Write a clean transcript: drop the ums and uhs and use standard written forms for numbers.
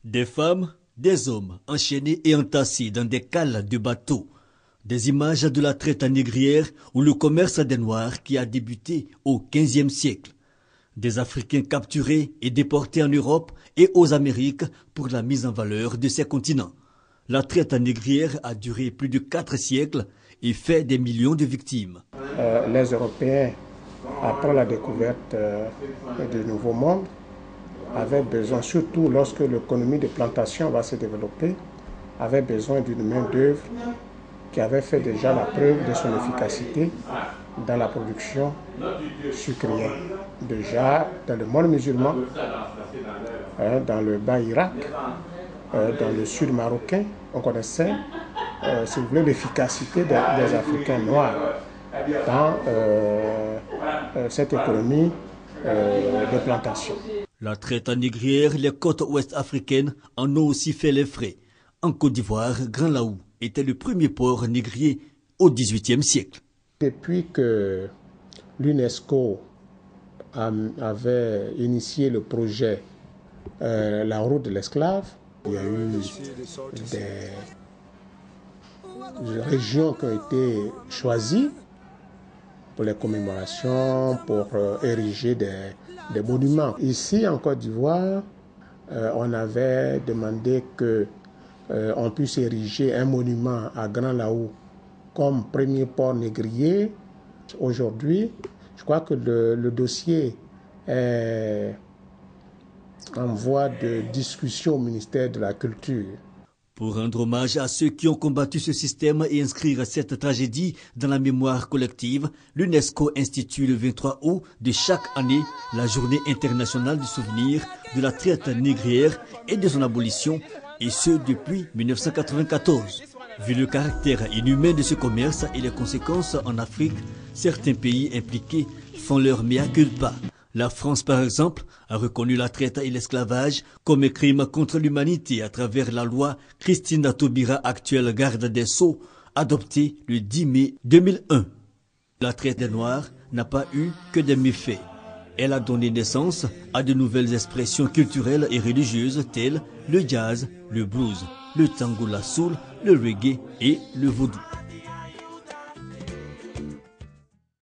Des femmes, des hommes enchaînés et entassés dans des cales de bateaux. Des images de la traite négrière ou le commerce des Noirs qui a débuté au XVe siècle. Des Africains capturés et déportés en Europe et aux Amériques pour la mise en valeur de ces continents. La traite négrière a duré plus de 4 siècles et fait des millions de victimes. Les Européens, après la découverte du Nouveau Monde, avaient besoin, surtout lorsque l'économie de plantation va se développer, avaient besoin d'une main-d'œuvre qui avait fait déjà la preuve de son efficacité dans la production sucrière. Déjà dans le monde musulman, dans le bas Irak, dans le sud marocain, on connaissait, si vous voulez, l'efficacité des Africains noirs dans cette économie de plantation. La traite négrière, les côtes ouest africaines en ont aussi fait les frais. En Côte d'Ivoire, Grand Laou était le premier port négrier au XVIIIe siècle. Depuis que l'UNESCO avait initié le projet La route de l'esclave, il y a eu des régions qui ont été choisies pour les commémorations, pour ériger des monuments. Ici, en Côte d'Ivoire, on avait demandé qu'on puisse ériger un monument à Grand Laou comme premier port négrier. Aujourd'hui, je crois que le dossier est en voie de discussion au ministère de la Culture. Pour rendre hommage à ceux qui ont combattu ce système et inscrire cette tragédie dans la mémoire collective, l'UNESCO institue le 23 août de chaque année la journée internationale du souvenir de la traite négrière et de son abolition, et ce depuis 1994. Vu le caractère inhumain de ce commerce et les conséquences en Afrique, certains pays impliqués font leur mea culpa. La France, par exemple, a reconnu la traite et l'esclavage comme un crime contre l'humanité à travers la loi Christine Taubira, actuelle garde des Sceaux, adoptée le 10 mai 2001. La traite des Noirs n'a pas eu que des méfaits. Elle a donné naissance à de nouvelles expressions culturelles et religieuses telles le jazz, le blues, le tango, la soul, le reggae et le vaudou.